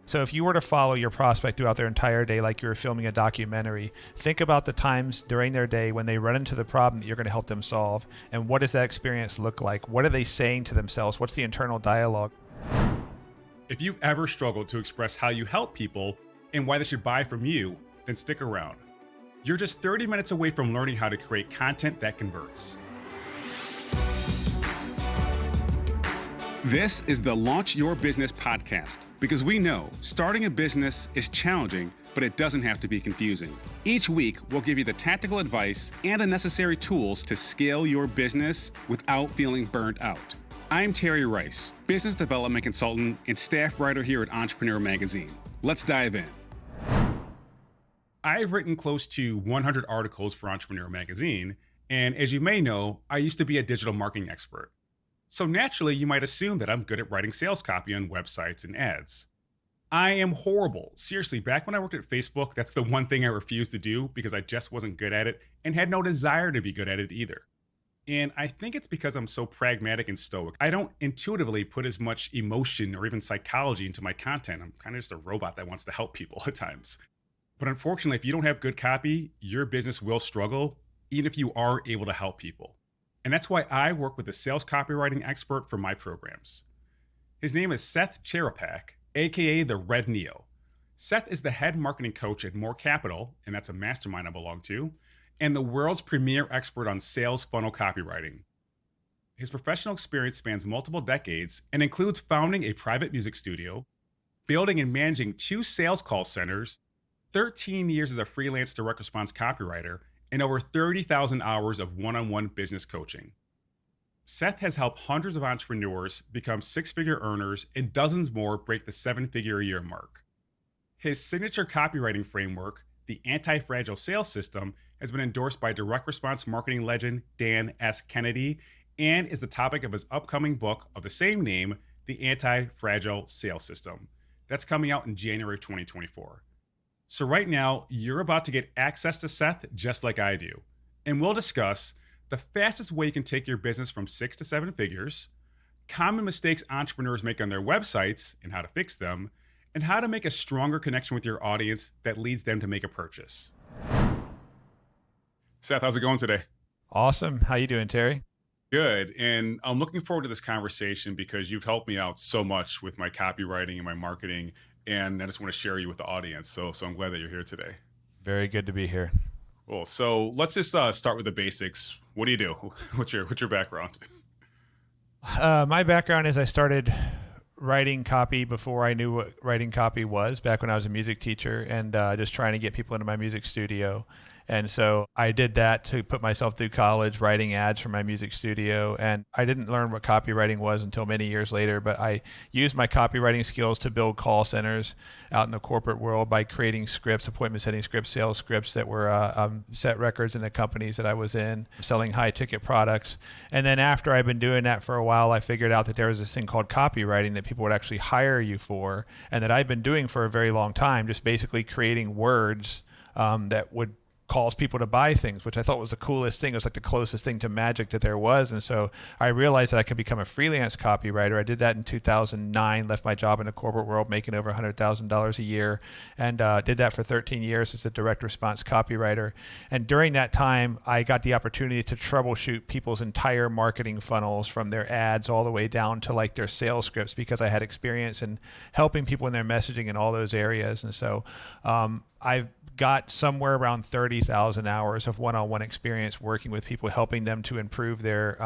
So if you were to follow your prospect throughout their entire day like you were filming a documentary, think about the times during their day when they run into the problem that you're going to help them solve. And what does that experience look like? What are they saying to themselves? What's the internal dialogue? If you've ever struggled to express how you help people and why they should buy from you, then stick around. You're just 30 minutes away from learning how to create content that converts. This is the Launch Your Business podcast, because we know starting a business is challenging, but it doesn't have to be confusing. Each week, we'll give you the tactical advice and the necessary tools to scale your business without feeling burnt out. I'm Terry Rice, business development consultant and staff writer here at Entrepreneur Magazine. Let's dive in. I've written close to 100 articles for Entrepreneur Magazine, and as you may know, I used to be a digital marketing expert. So naturally, you might assume that I'm good at writing sales copy on websites and ads. I am horrible. Seriously, back when I worked at Facebook, that's the one thing I refused to do because I just wasn't good at it and had no desire to be good at it either. And I think it's because I'm so pragmatic and stoic. I don't intuitively put as much emotion or even psychology into my content. I'm kind of just a robot that wants to help people at times. But unfortunately, if you don't have good copy, your business will struggle, even if you are able to help people. And that's why I work with a sales copywriting expert for my programs. His name is Seth Czerepak, aka the Red Neo. Seth is the head marketing coach at More Capital, and that's a mastermind I belong to, and the world's premier expert on sales funnel copywriting. His professional experience spans multiple decades and includes founding a private music studio, building and managing 2 sales call centers, 13 years as a freelance direct response copywriter, and over 30,000 hours of one-on-one business coaching. Seth has helped hundreds of entrepreneurs become 6-figure earners and dozens more break the 7-figure-a-year mark. His signature copywriting framework, the Antifragile sales system, has been endorsed by direct response marketing legend Dan S. Kennedy and is the topic of his upcoming book of the same name, the Antifragile sales system. That's coming out in January 2024. So right now, you're about to get access to Seth just like I do. And we'll discuss the fastest way you can take your business from 6 to 7 figures, common mistakes entrepreneurs make on their websites and how to fix them, and how to make a stronger connection with your audience that leads them to make a purchase. Seth, how's it going today? Awesome. How you doing, Terry? Good. And I'm looking forward to this conversation because you've helped me out so much with my copywriting and my marketing. And I just want to share you with the audience. So I'm glad that you're here today. Very good to be here. Cool. So let's just start with the basics. What do you do? What's your background? My background is I started writing copy before I knew what writing copy was, back when I was a music teacher and just trying to get people into my music studio. And so I did that to put myself through college, writing ads for my music studio. And I didn't learn what copywriting was until many years later, but I used my copywriting skills to build call centers out in the corporate world by creating scripts, appointment setting scripts, sales scripts that were set records in the companies that I was in, selling high ticket products. And then after I've been doing that for a while, I figured out that there was this thing called copywriting that people would actually hire you for, and that I've been doing for a very long time, just basically creating words that would cause people to buy things, which I thought was the coolest thing. It was like the closest thing to magic that there was. And so I realized that I could become a freelance copywriter. I did that in 2009, left my job in the corporate world, making over $100,000 a year, and did that for 13 years as a direct response copywriter. And during that time, I got the opportunity to troubleshoot people's entire marketing funnels, from their ads all the way down to like their sales scripts, because I had experience in helping people in their messaging in all those areas. And so I've got somewhere around 30,000 hours of one-on-one experience working with people, helping them to improve their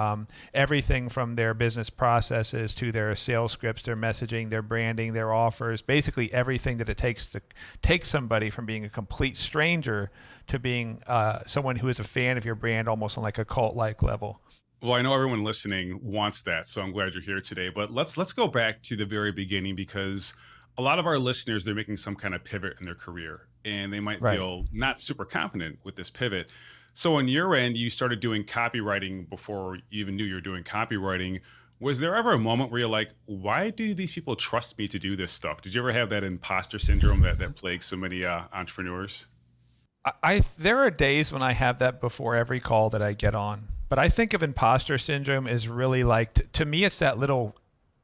everything from their business processes to their sales scripts, their messaging, their branding, their offers, basically everything that it takes to take somebody from being a complete stranger to being someone who is a fan of your brand, almost on like a cult-like level. Well, I know everyone listening wants that, so I'm glad you're here today. But let's go back to the very beginning, because a lot of our listeners, they're making some kind of pivot in their career, and they might feel not super confident with this pivot. So on your end, you started doing copywriting before you even knew you were doing copywriting. Was there ever a moment where you're like, why do these people trust me to do this stuff? Did you ever have that imposter syndrome that plagues so many entrepreneurs? There are days when I have that before every call that I get on. But I think of imposter syndrome as really like, to me, it's that little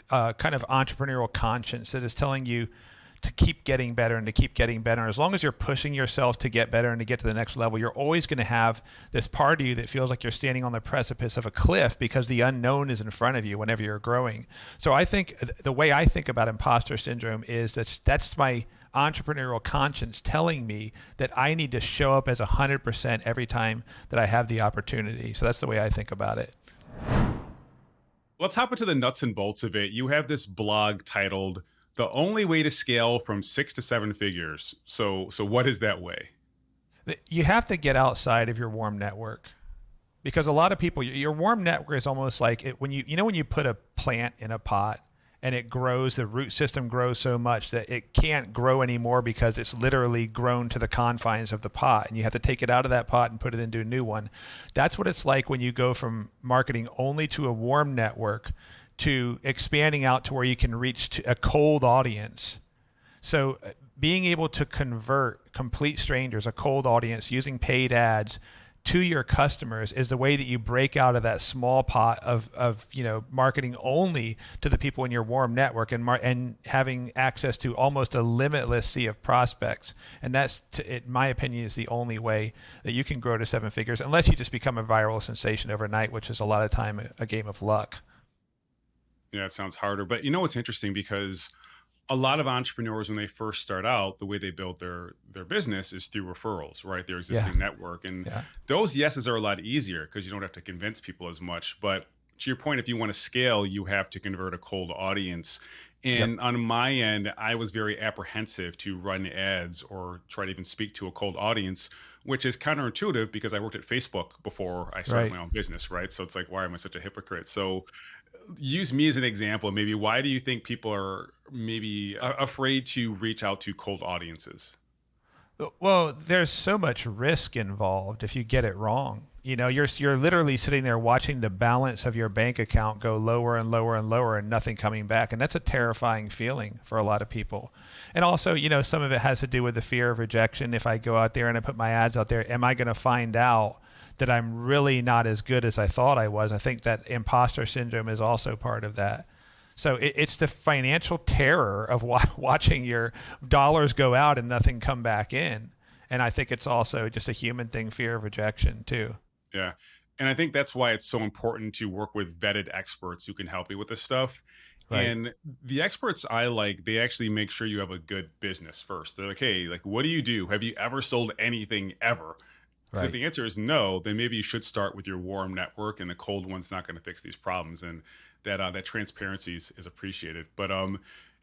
kind of entrepreneurial conscience that is telling you to keep getting better and to keep getting better. As long as you're pushing yourself to get better and to get to the next level, you're always going to have this part of you that feels like you're standing on the precipice of a cliff because the unknown is in front of you whenever you're growing. So I think the way I think about imposter syndrome is that's my entrepreneurial conscience telling me that I need to show up as 100% every time that I have the opportunity. So that's the way I think about it. Let's hop into the nuts and bolts of it. You have this blog titled "The Only Way to Scale from 6 to 7 Figures." So what is that way? You have to get outside of your warm network, because a lot of people, your warm network is almost like when you put a plant in a pot and it grows, the root system grows so much that it can't grow anymore because it's literally grown to the confines of the pot, and you have to take it out of that pot and put it into a new one. That's what it's like when you go from marketing only to a warm network to expanding out to where you can reach to a cold audience. So being able to convert complete strangers, a cold audience, using paid ads to your customers is the way that you break out of that small pot of marketing only to the people in your warm network, and having access to almost a limitless sea of prospects. And that's, in my opinion, is the only way that you can grow to 7 figures, unless you just become a viral sensation overnight, which is a lot of time a game of luck. Yeah, it sounds harder. But you know what's interesting, because a lot of entrepreneurs, when they first start out, the way they build their business is through referrals, right? Their existing network. And those yeses are a lot easier because you don't have to convince people as much. But to your point, if you want to scale, you have to convert a cold audience. And on my end, I was very apprehensive to run ads or try to even speak to a cold audience, which is counterintuitive because I worked at Facebook before I started my own business, right? So it's like, why am I such a hypocrite? So use me as an example. Maybe why do you think people are maybe afraid to reach out to cold audiences? Well, there's so much risk involved if you get it wrong. You're literally sitting there watching the balance of your bank account go lower and lower and lower and nothing coming back. And that's a terrifying feeling for a lot of people. And also, some of it has to do with the fear of rejection. If I go out there and I put my ads out there, am I going to find out that I'm really not as good as I thought I was? I think that imposter syndrome is also part of that. So it's the financial terror of watching your dollars go out and nothing come back in. And I think it's also just a human thing, fear of rejection too. Yeah. And I think that's why it's so important to work with vetted experts who can help you with this stuff. Right. And the experts I like, they actually make sure you have a good business first. They're like, hey, like, what do you do? Have you ever sold anything ever? Because if the answer is no, then maybe you should start with your warm network, and the cold one's not going to fix these problems. And that transparency is appreciated. But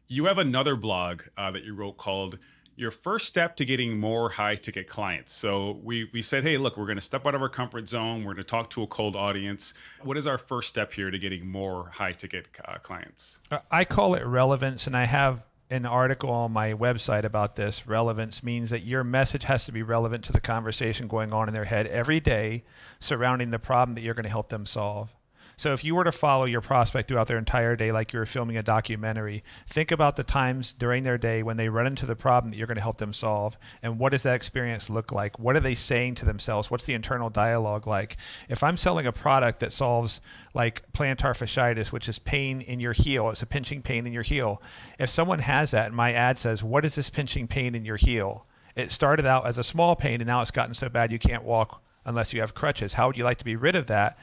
you have another blog that you wrote called "Your First Step to Getting More High Ticket Clients." So we said, hey, look, we're going to step out of our comfort zone. We're going to talk to a cold audience. What is our first step here to getting more high ticket clients? I call it relevance, and I have an article on my website about this. Relevance means that your message has to be relevant to the conversation going on in their head every day surrounding the problem that you're going to help them solve. So if you were to follow your prospect throughout their entire day like you were filming a documentary, think about the times during their day when they run into the problem that you're going to help them solve, and what does that experience look like? What are they saying to themselves? What's the internal dialogue like? If I'm selling a product that solves like plantar fasciitis, which is pain in your heel, it's a pinching pain in your heel. If someone has that and my ad says, what is this pinching pain in your heel? It started out as a small pain and now it's gotten so bad you can't walk unless you have crutches. How would you like to be rid of that?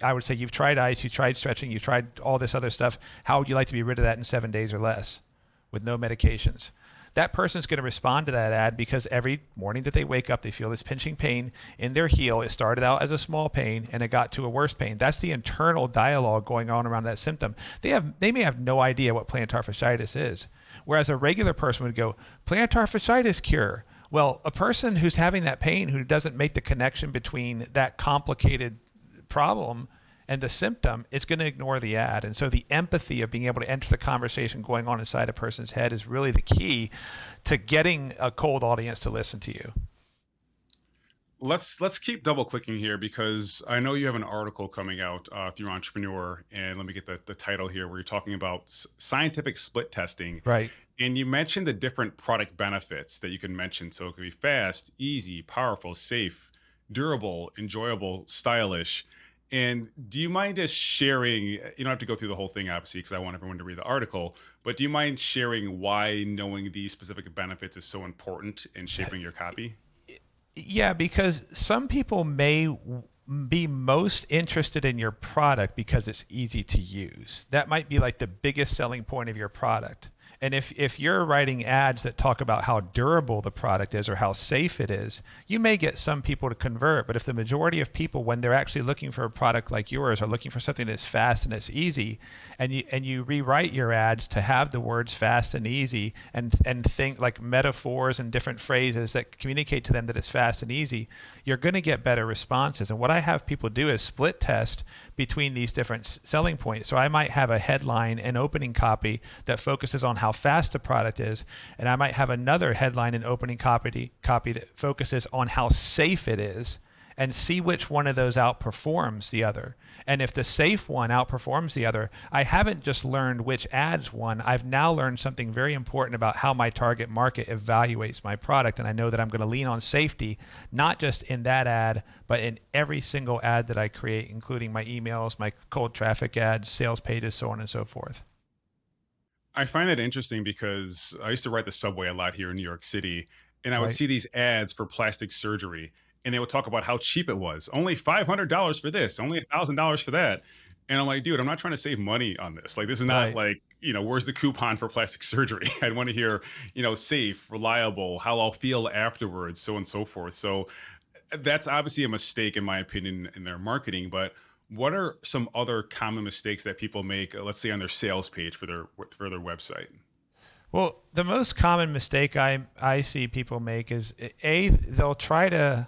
I would say you've tried ice, you tried stretching, you tried all this other stuff. How would you like to be rid of that in 7 days or less with no medications? That person's going to respond to that ad because every morning that they wake up, they feel this pinching pain in their heel. It started out as a small pain and it got to a worse pain. That's the internal dialogue going on around that symptom. They may have no idea what plantar fasciitis is. Whereas a regular person would go, plantar fasciitis cure. Well, a person who's having that pain, who doesn't make the connection between that complicated problem and the symptom, is going to ignore the ad. And so the empathy of being able to enter the conversation going on inside a person's head is really the key to getting a cold audience to listen to you. Let's keep double clicking here, because I know you have an article coming out through Entrepreneur, and let me get the title here, where you're talking about scientific split testing. Right. And you mentioned the different product benefits that you can mention. So it could be fast, easy, powerful, safe, durable, enjoyable, stylish. And do you mind just sharing? You don't have to go through the whole thing, obviously, because I want everyone to read the article. But do you mind sharing why knowing these specific benefits is so important in shaping your copy? Yeah, because some people may be most interested in your product because it's easy to use. That might be like the biggest selling point of your product. And if you're writing ads that talk about how durable the product is or how safe it is, you may get some people to convert. But if the majority of people, when they're actually looking for a product like yours, are looking for something that's fast and it's easy, and you rewrite your ads to have the words fast and easy and think like metaphors and different phrases that communicate to them that it's fast and easy, you're going to get better responses. And what I have people do is split test between these different selling points. So I might have a headline and opening copy that focuses on how fast the product is, and I might have another headline and opening copy that focuses on how safe it is, and see which one of those outperforms the other. And if the safe one outperforms the other, I haven't just learned which ads won. I've now learned something very important about how my target market evaluates my product. And I know that I'm going to lean on safety, not just in that ad, but in every single ad that I create, including my emails, my cold traffic ads, sales pages, so on and so forth. I find that interesting because I used to ride the subway a lot here in New York City, and I would Right? see these ads for plastic surgery, and they would talk about how cheap it was. Only $500 for this, only $1,000 for that. And I'm like, dude, I'm not trying to save money on this. Like, this is not Right. like, where's the coupon for plastic surgery? I'd want to hear, safe, reliable, how I'll feel afterwards, so on and so forth. So that's obviously a mistake, in my opinion, in their marketing. But what are some other common mistakes that people make, let's say on their sales page for their website? Well, the most common mistake I see people make is they'll try to,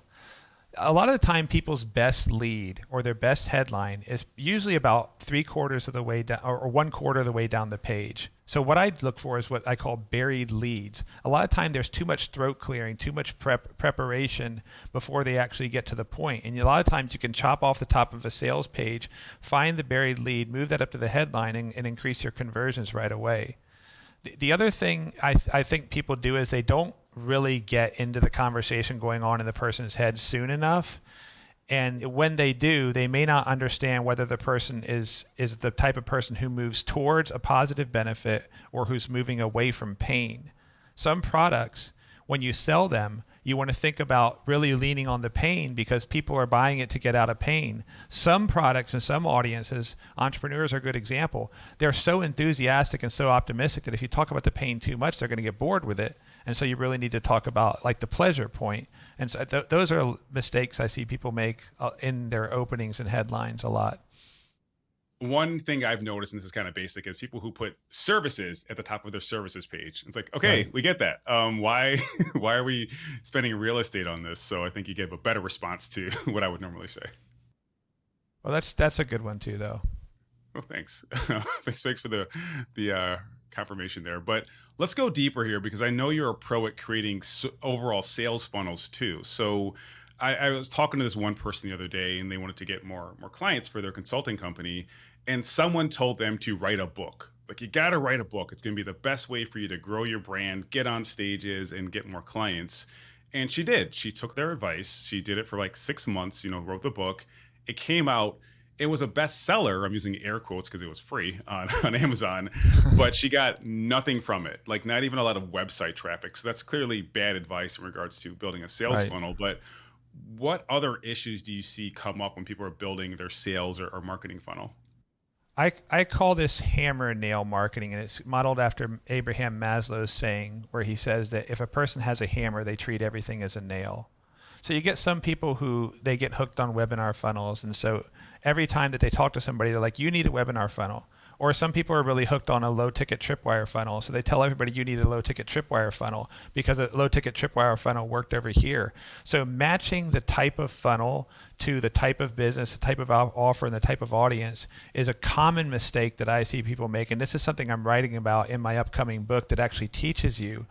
a lot of the time people's best lead or their best headline is usually about 3/4 of the way down or 1/4 of the way down the page. So what I look for is what I call buried leads. A lot of time there's too much throat clearing, too much preparation before they actually get to the point. And a lot of times you can chop off the top of a sales page, find the buried lead, move that up to the headline, and increase your conversions right away. The other thing I think people do is they don't really get into the conversation going on in the person's head soon enough. And when they do, they may not understand whether the person is the type of person who moves towards a positive benefit or who's moving away from pain. Some products, when you sell them, you want to think about really leaning on the pain because people are buying it to get out of pain. Some products and some audiences, entrepreneurs are a good example, they're so enthusiastic and so optimistic that if you talk about the pain too much, they're going to get bored with it. And so you really need to talk about like the pleasure point. And so those are mistakes I see people make in their openings and headlines a lot. One thing I've noticed, and this is kind of basic, is people who put services at the top of their services page. It's like, okay, Right. we get that. Why why are we spending real estate on this? So I think you gave a better response to what I would normally say. Well, that's a good one too, though. Well, thanks. Thanks for the confirmation there. But let's go deeper here because I know you're a pro at creating overall sales funnels too. So I was talking to this one person the other day, and they wanted to get more clients for their consulting company, and someone told them to write a book. Like, you got to write a book. It's going to be the best way for you to grow your brand, get on stages, and get more clients. And she did. She took their advice. She did it for like 6 months. Wrote the book. It came out. It was a bestseller. I'm using air quotes because it was free on Amazon, but she got nothing from it, like not even a lot of website traffic. So that's clearly bad advice in regards to building a sales Right. funnel. But what other issues do you see come up when people are building their sales or marketing funnel? I call this hammer and nail marketing, and it's modeled after Abraham Maslow's saying, where he says that if a person has a hammer, they treat everything as a nail. So you get some people who they get hooked on webinar funnels, and so every time that they talk to somebody, they're like, "You need a webinar funnel." Or some people are really hooked on a low ticket tripwire funnel, so they tell everybody you need a low ticket tripwire funnel because a low ticket tripwire funnel worked over here. So matching the type of funnel to the type of business, the type of offer, and the type of audience is a common mistake that I see people make. And this is something I'm writing about in my upcoming book that actually teaches you,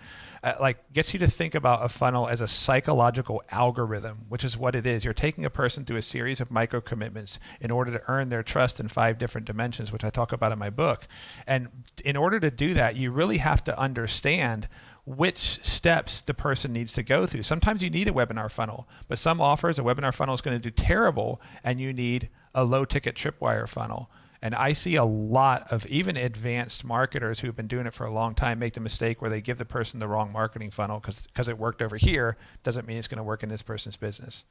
like gets you to think about a funnel as a psychological algorithm, which is what it is. You're taking a person through a series of micro commitments in order to earn their trust in 5 different dimensions, which I talk about in my book. And in order to do that, you really have to understand which steps the person needs to go through. Sometimes you need a webinar funnel, but some offers a webinar funnel is going to do terrible, and you need a low ticket tripwire funnel. And I see a lot of even advanced marketers who've been doing it for a long time make the mistake where they give the person the wrong marketing funnel because it worked over here doesn't mean it's going to work in this person's business.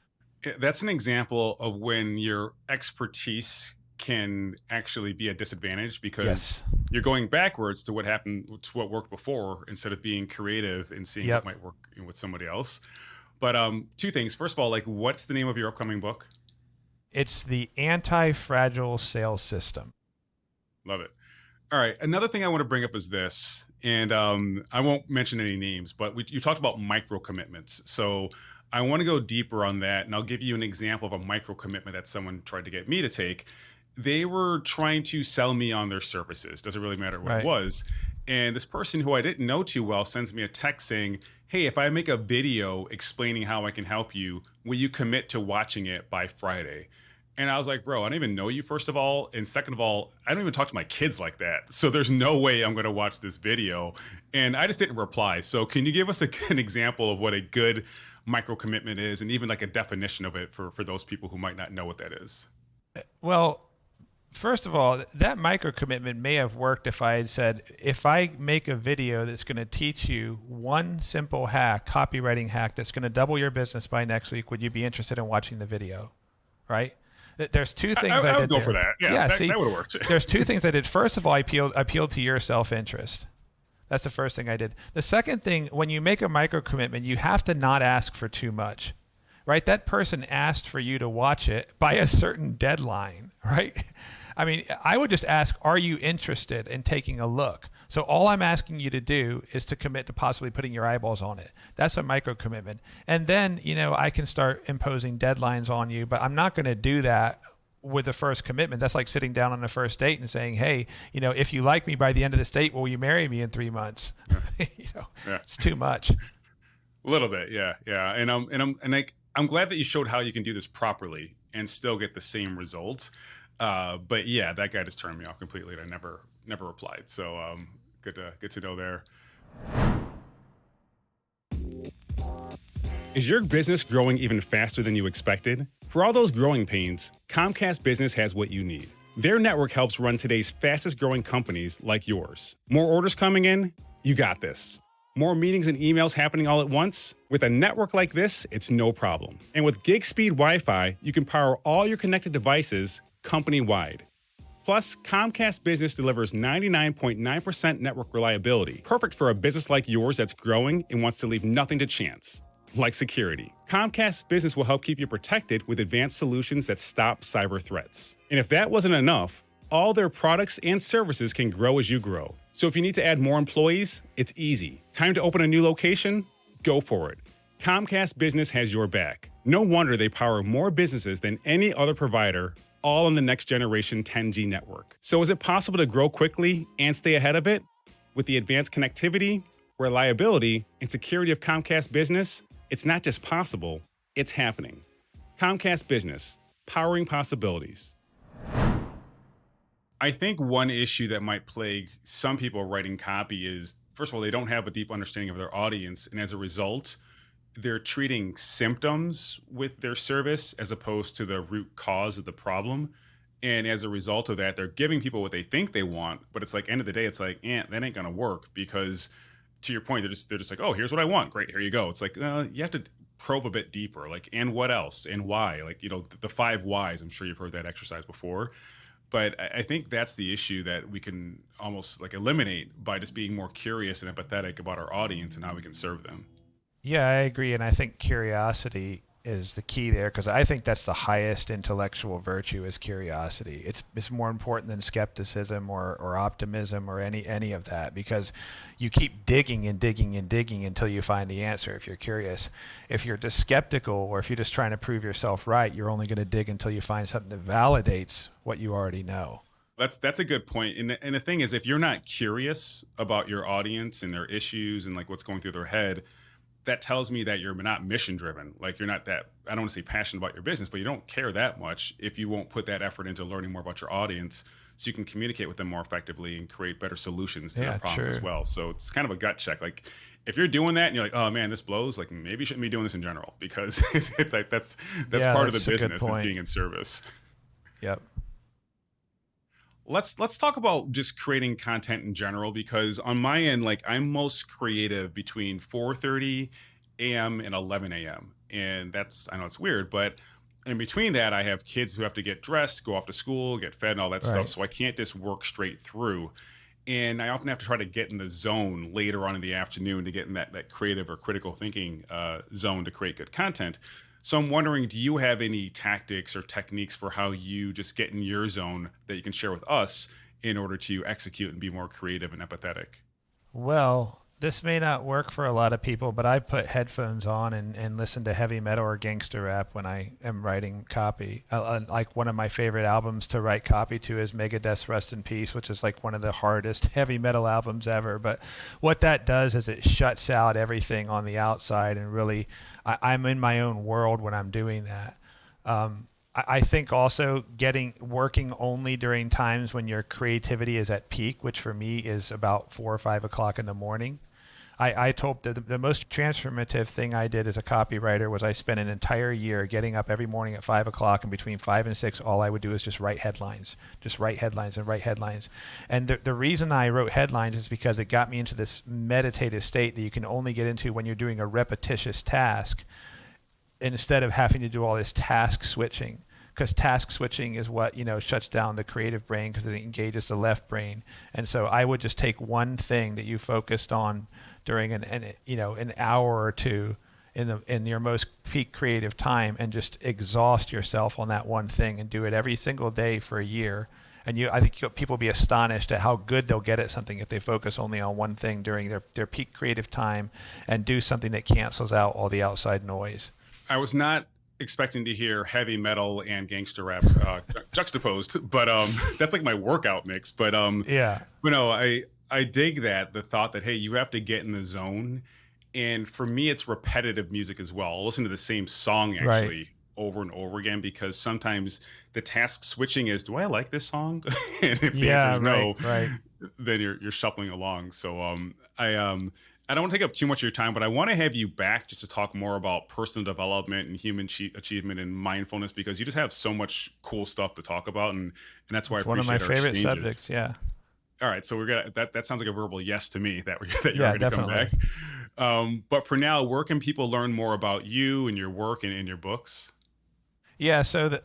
That's an example of when your expertise can actually be a disadvantage because Yes. you're going backwards to what happened, to what worked before, instead of being creative and seeing Yep. what might work with somebody else. But two things. First of all, like, what's the name of your upcoming book? It's the Antifragile sales system. Love it. All right. Another thing I want to bring up is this, and I won't mention any names, but you talked about micro commitments. So I want to go deeper on that, and I'll give you an example of a micro commitment that someone tried to get me to take. They were trying to sell me on their services. Doesn't really matter what Right. it was. And this person who I didn't know too well sends me a text saying, "Hey, if I make a video explaining how I can help you, will you commit to watching it by Friday?" And I was like, "Bro, I don't even know you, first of all. And second of all, I don't even talk to my kids like that. So there's no way I'm going to watch this video." And I just didn't reply. So can you give us an example of what a good micro commitment is, and even like a definition of it for those people who might not know what that is? Well, first of all, that micro commitment may have worked if I had said, if I make a video that's going to teach you one simple hack, copywriting hack, that's going to double your business by next week, would you be interested in watching the video? Right? There's two things I did. I would go there. for that. Yeah, see, that would have worked. There's two things I did. First of all, I appealed to your self-interest. That's the first thing I did. The second thing, when you make a micro commitment, you have to not ask for too much, right? That person asked for you to watch it by a certain deadline, right? I mean, I would just ask, are you interested in taking a look? So all I'm asking you to do is to commit to possibly putting your eyeballs on it. That's a micro commitment. And then, I can start imposing deadlines on you, but I'm not going to do that with the first commitment. That's like sitting down on the first date and saying, "Hey, if you like me by the end of this date, will you marry me in 3 months?" Yeah. It's too much. A little bit, yeah. I'm glad that you showed how you can do this properly and still get the same result. But yeah, that guy just turned me off completely, and I never replied. So good to know there. Is your business growing even faster than you expected? For all those growing pains, Comcast Business has what you need. Their network helps run today's fastest growing companies like yours. More orders coming in? You got this. More meetings and emails happening all at once? With a network like this, it's no problem. And with gig speed Wi-Fi, you can power all your connected devices company-wide. Plus, Comcast Business delivers 99.9% network reliability, perfect for a business like yours that's growing and wants to leave nothing to chance. Like security. Comcast Business will help keep you protected with advanced solutions that stop cyber threats. And if that wasn't enough, all their products and services can grow as you grow. So if you need to add more employees, it's easy. Time to open a new location? Go for it. Comcast Business has your back. No wonder they power more businesses than any other provider, all on the next generation 10G network. So is it possible to grow quickly and stay ahead of it? With the advanced connectivity, reliability, and security of Comcast Business, it's not just possible, it's happening. Comcast Business, powering possibilities. I think one issue that might plague some people writing copy is, first of all, they don't have a deep understanding of their audience. And as a result, they're treating symptoms with their service as opposed to the root cause of the problem. And as a result of that, they're giving people what they think they want. But it's like, end of the day, it's like, that ain't going to work because, to your point, they're just like, "Oh, here's what I want. Great, here you go." It's like, you have to probe a bit deeper, like, and what else and why? Like, the 5 whys. I'm sure you've heard that exercise before. But I think that's the issue that we can almost like eliminate by just being more curious and empathetic about our audience and how we can serve them. Yeah, I agree. And I think curiosity is the key there, because I think that's the highest intellectual virtue is curiosity. It's more important than skepticism or optimism or any of that, because you keep digging and digging and digging until you find the answer if you're curious. If you're just skeptical or if you're just trying to prove yourself right, you're only going to dig until you find something that validates what you already know. That's a good point. And the thing is, if you're not curious about your audience and their issues and like what's going through their head, that tells me that you're not mission driven. Like, you're not that, I don't want to say passionate about your business, but you don't care that much if you won't put that effort into learning more about your audience so you can communicate with them more effectively and create better solutions to their problems as well. So it's kind of a gut check. Like, if you're doing that and you're like, "Oh man, this blows," like, maybe you shouldn't be doing this in general, because it's like, that's part of the business is being in service. Yep. Let's talk about just creating content in general, because on my end, like, I'm most creative between 4:30 a.m. and 11 a.m. And that's, I know it's weird, but in between that, I have kids who have to get dressed, go off to school, get fed, and all that stuff. Right. So I can't just work straight through. And I often have to try to get in the zone later on in the afternoon to get in that creative or critical thinking zone to create good content. So I'm wondering, do you have any tactics or techniques for how you just get in your zone that you can share with us in order to execute and be more creative and empathetic? Well, this may not work for a lot of people, but I put headphones on and listen to heavy metal or gangster rap when I am writing copy. Like one of my favorite albums to write copy to is Megadeth's Rest in Peace, which is like one of the hardest heavy metal albums ever. But what that does is it shuts out everything on the outside, and really I'm in my own world when I'm doing that. I think also working only during times when your creativity is at peak, which for me is about 4 or 5 o'clock in the morning. I told the most transformative thing I did as a copywriter was I spent an entire year getting up every morning at 5 o'clock, and between 5 and 6, all I would do is just write headlines and write headlines. And the reason I wrote headlines is because it got me into this meditative state that you can only get into when you're doing a repetitious task, instead of having to do all this task switching. Because task switching is what, shuts down the creative brain, because it engages the left brain. And so I would just take one thing that you focused on during an hour or two in your most peak creative time, and just exhaust yourself on that one thing, and do it every single day for a year. And I think people will be astonished at how good they'll get at something if they focus only on one thing during their peak creative time, and do something that cancels out all the outside noise. I was not expecting to hear heavy metal and gangster rap juxtaposed, but that's like my workout mix. But Yeah. but no, I dig the thought that, hey, you have to get in the zone. And for me, it's repetitive music as well. I'll listen to the same song actually Right. over and over again, because sometimes the task switching is, do I like this song? And if the Yeah, answer is no, right. then you're shuffling along. So I don't want to take up too much of your time, but I want to have you back just to talk more about personal development and human achievement and mindfulness, because you just have so much cool stuff to talk about, and that's why It's I one of appreciate my our favorite exchanges. subjects. Yeah. All right, so we're gonna that sounds like a verbal yes to me that that you're Yeah, ready to come definitely. back. But for now, where can people learn more about you and your work and in your books? Yeah, so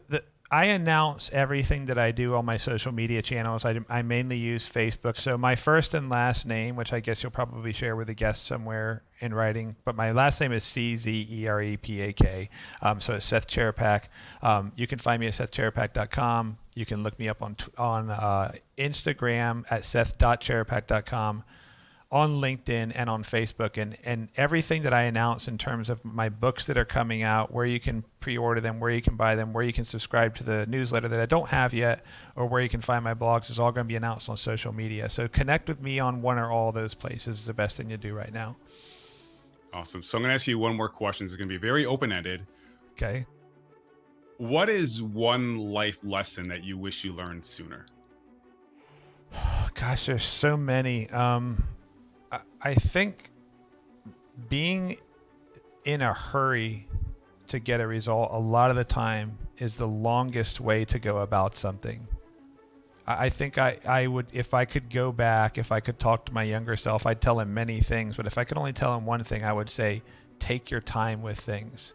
I announce everything that I do on my social media channels. I mainly use Facebook. So my first and last name, which I guess you'll probably share with a guest somewhere in writing, but my last name is Czerepak. So it's Seth Czerepak. You can find me at SethCzerepak.com. You can look me up on Instagram at Seth.Czerepak.com, on LinkedIn and on Facebook, and everything that I announce in terms of my books that are coming out, where you can pre-order them, where you can buy them, where you can subscribe to the newsletter that I don't have yet, or where you can find my blogs, is all going to be announced on social media. So connect with me on one or all those places is the best thing to do right now. Awesome. So I'm going to ask you one more question. It's going to be very open-ended. Okay. What is one life lesson that you wish you learned sooner? Gosh, there's so many. I think being in a hurry to get a result a lot of the time is the longest way to go about something. I think I would, if I could go back, if I could talk to my younger self, I'd tell him many things. But if I could only tell him one thing, I would say, take your time with things.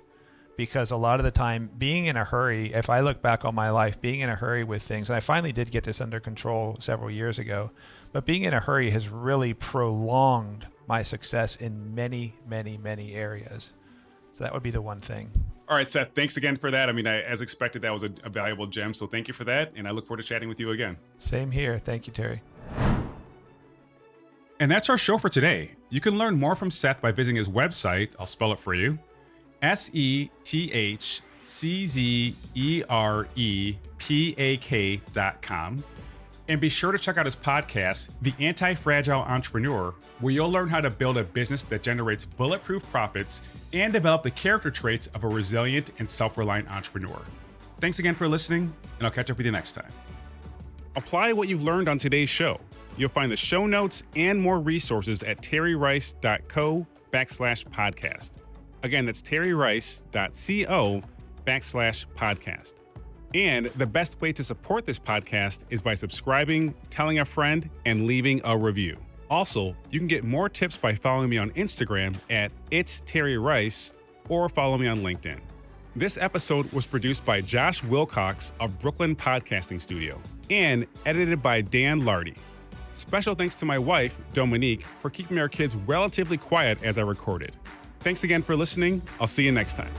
Because a lot of the time, being in a hurry, if I look back on my life, being in a hurry with things, and I finally did get this under control several years ago, but being in a hurry has really prolonged my success in many, many, many areas. So that would be the one thing. All right, Seth, thanks again for that. I mean, as expected, that was a valuable gem. So thank you for that. And I look forward to chatting with you again. Same here. Thank you, Terry. And that's our show for today. You can learn more from Seth by visiting his website. I'll spell it for you. SethCzerepak.com. And be sure to check out his podcast, The Antifragile Entrepreneur, where you'll learn how to build a business that generates bulletproof profits and develop the character traits of a resilient and self-reliant entrepreneur. Thanks again for listening, and I'll catch up with you next time. Apply what you've learned on today's show. You'll find the show notes and more resources at terryrice.co/podcast. Again, that's terryrice.co/podcast. And the best way to support this podcast is by subscribing, telling a friend, and leaving a review. Also, you can get more tips by following me on Instagram at It's Terry Rice or follow me on LinkedIn. This episode was produced by Josh Wilcox of Brooklyn Podcasting Studio and edited by Dan Lardy. Special thanks to my wife, Dominique, for keeping our kids relatively quiet as I recorded. Thanks again for listening. I'll see you next time.